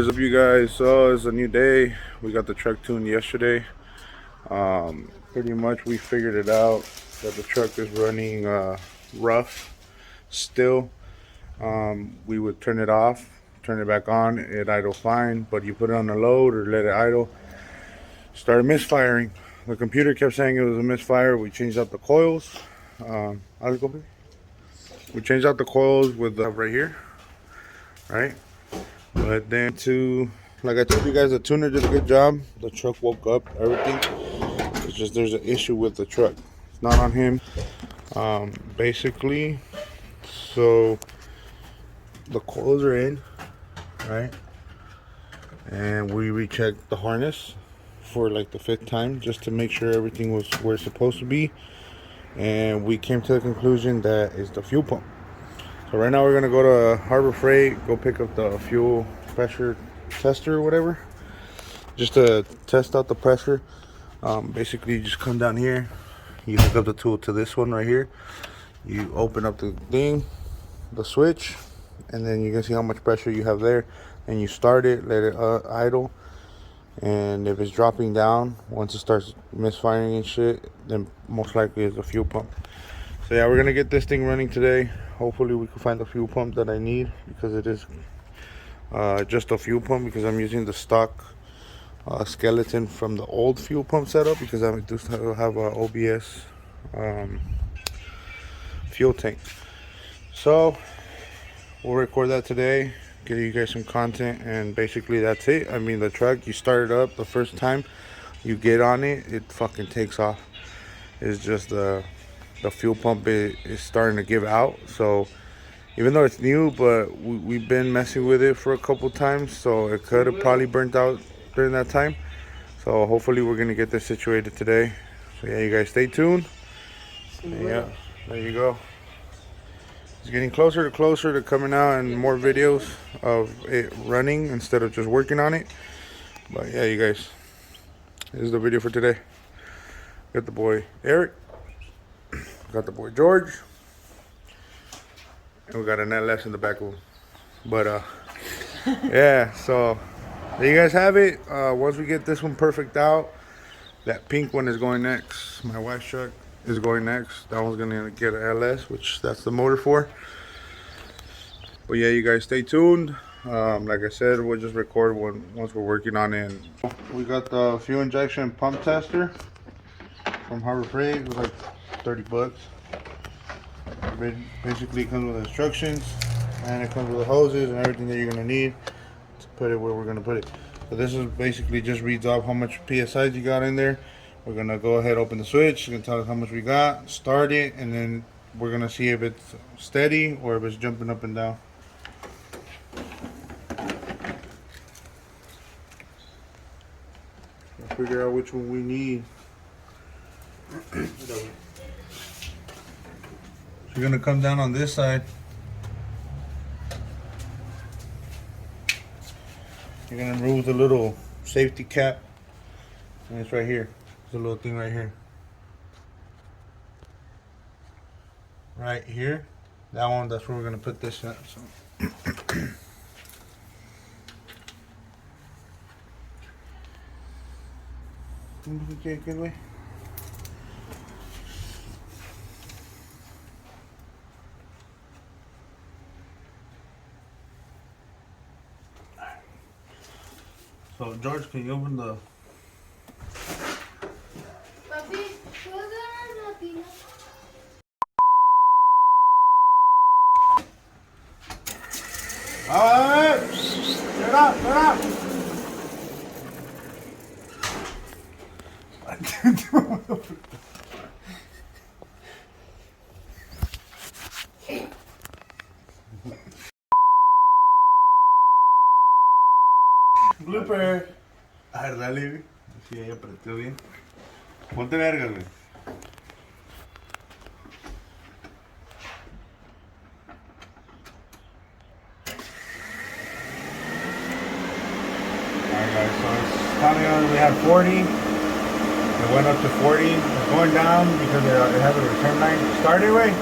What's up, you guys? So it's a new day. We got the truck tuned yesterday. Pretty much we figured it out that the truck is running rough still. We would turn it off, turn it back on, it idle fine, but you put it on the load or let it idle, started misfiring. The computer kept saying it was a misfire. We changed out the coils. We changed out the coils with the right here, right? But then like I told you guys, the tuner did a good job. The truck woke up, everything. It's just there's an issue with the truck. It's not on him. Basically, so the coils are in, right? And we rechecked the harness for like the 5th time just to make sure everything was where it's supposed to be. And we came to the conclusion that it's the fuel pump. So right now we're gonna go to Harbor Freight, go pick up the fuel pressure tester or whatever, just to test out the pressure. Basically you just come down here, you hook up the tool to this one right here, you open up the thing, the switch, and then you can see how much pressure you have there, and you start it, let it idle, and if it's dropping down, once it starts misfiring and shit, then most likely it's the fuel pump. So yeah, we're gonna get this thing running today. Hopefully we can find the fuel pump that I need, because it is just a fuel pump, because I'm using the stock skeleton from the old fuel pump setup, because I do have a OBS fuel tank. So we'll record that today, give you guys some content, and basically that's it. I mean, the truck, you start it up the first time you get on it, it fucking takes off. It's just the fuel pump is starting to give out. So even though it's new, but we've been messing with it for a couple times, so it could have probably burnt out during that time. So hopefully we're gonna get this situated today. So yeah, you guys stay tuned. And yeah, there you go. It's getting closer to coming out and more videos of it running instead of just working on it. But yeah, you guys, this is the video for today. Got the boy Eric, got the boy George, and we got an LS in the back of him. But yeah, so there you guys have it. Once we get this one perfect out, that pink one is going next. My wife's truck is going next. That one's gonna get an LS, which that's the motor for. But yeah, you guys stay tuned. Like I said, we'll just record once we're working on it. We got the fuel injection pump tester from Harbor Freight. It was like 30 bucks. Basically it comes with instructions, and it comes with the hoses and everything that you're gonna need to put it where we're gonna put it. So this is basically just reads off how much PSIs you got in there. We're gonna go ahead, open the switch, it's gonna tell us how much we got, start it, and then we're gonna see if it's steady or if it's jumping up and down. Figure out which one we need. So you're gonna come down on this side. You're gonna remove the little safety cap, and it's right here. There's a little thing right here. Right here. That one, that's where we're gonna put this at. So. Okay, good way. So George, can you open the? Alright, turn up. Blooper. A ver, dale, si ahí apretó bien. Ponte verga, güey. Alright guys, so it's telling us we have 40. It went up to 40. It's going down because it has a return line. Start it, way.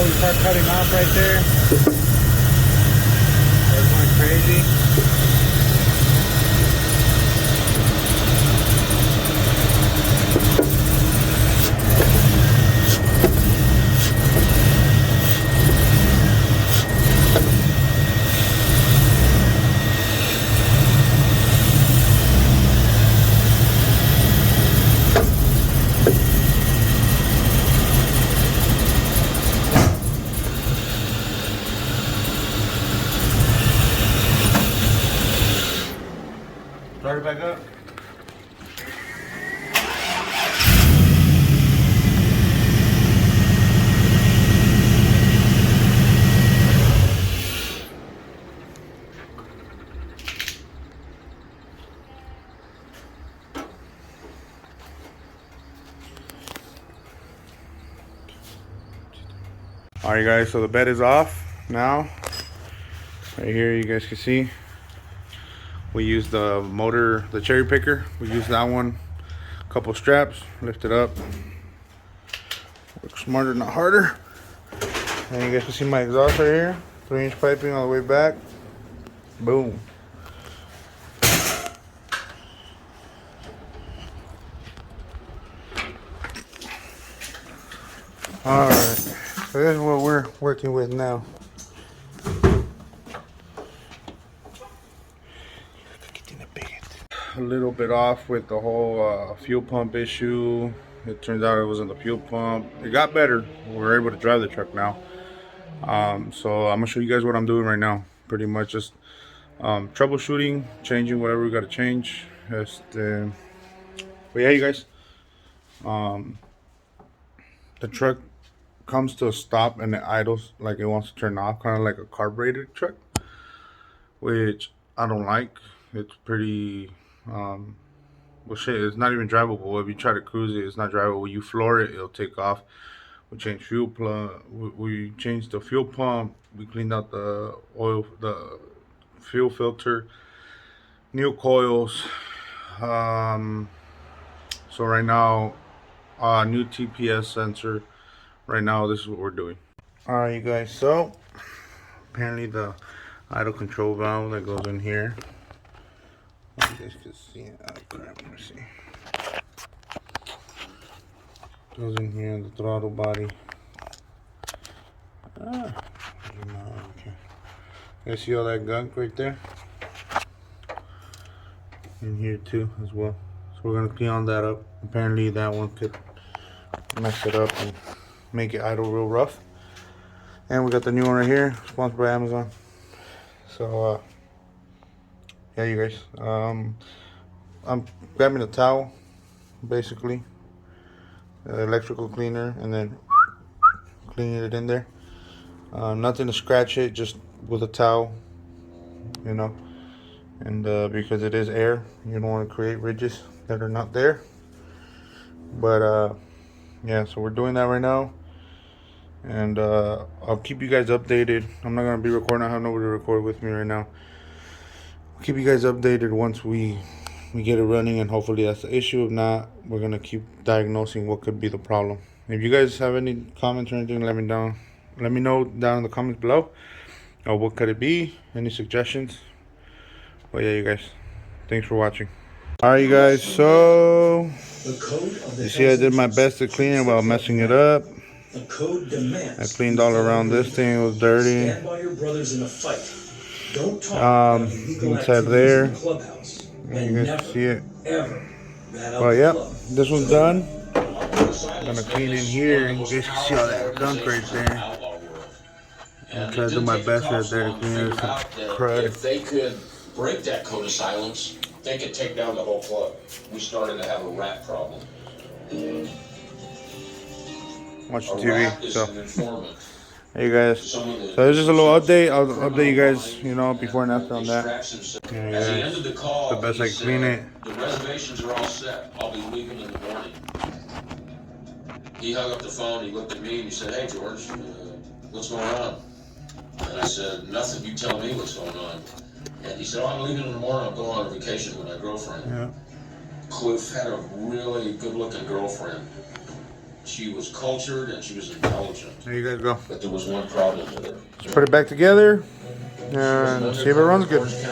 how we start cutting off right there. It's going crazy. Start it back up. Alright guys, so the bed is off now. Right here you guys can see we use the motor, the cherry picker. We use that one. A couple straps, lift it up. Work smarter, not harder. And you guys can see my exhaust right here. 3-inch piping all the way back. Boom. Alright, so this is what we're working with now. A little bit off with the whole fuel pump issue. It turns out it wasn't the fuel pump. It got better. We're able to drive the truck now. So I'm gonna show you guys what I'm doing right now. Pretty much just troubleshooting, changing whatever we gotta change. But yeah, you guys. The truck comes to a stop and it idles like it wants to turn off, kind of like a carbureted truck, which I don't like. It's pretty well shit, it's not even drivable. If you try to cruise it, it's not drivable. When you floor it, it'll take off. We changed fuel plug, we changed the fuel pump, we cleaned out the oil, the fuel filter, new coils. So right now, new TPS sensor. Right now, this is what we're doing. Alright you guys, so apparently the idle control valve that goes in here, you guys can see it. Oh crap, let me see. Goes in here in the throttle body. Okay. You guys see all that gunk right there? In here too as well. So we're gonna clean all that up. Apparently that one could mess it up and make it idle real rough. And we got the new one right here, sponsored by Amazon. So yeah, you guys, I'm grabbing a towel, basically, electrical cleaner, and then cleaning it in there. Nothing to scratch it, just with a towel, you know. And because it is air, you don't want to create ridges that are not there. But yeah, so we're doing that right now. And I'll keep you guys updated. I'm not gonna be recording. I have nobody to record with me right now. I'll keep you guys updated once we get it running, and hopefully that's the issue. If not, we're gonna keep diagnosing what could be the problem. If you guys have any comments or anything, let me know down in the comments below. Or what could it be? Any suggestions? But yeah, you guys, thanks for watching. Alright, you guys, so you see I did my best to clean it while messing it up. I cleaned all around this thing. It was dirty. Inside there, you guys can see it. Well, yep, this one's done. I'm gonna clean in here, and you guys can see all that gunk right there. I'm trying to do my best right there to clean it. Crud. If they could break that code of silence, they could take down the whole plug. We started to have a rat problem. Watch the TV. So, hey you guys. So this is a little update. I'll update you guys, you know, before and after on that. Yeah, at the end of the call, the best I can clean it. The reservations are all set. I'll be leaving in the morning. He hung up the phone. He looked at me and he said, "Hey George, what's going on?" And I said, "Nothing. You tell me what's going on." And he said, "Oh, I'm leaving in the morning. I'm going on vacation with my girlfriend." Yeah. Cliff had a really good-looking girlfriend. She was cultured and she was intelligent. There you guys go. But there was one problem with her. Let's put it back together and see if it runs good.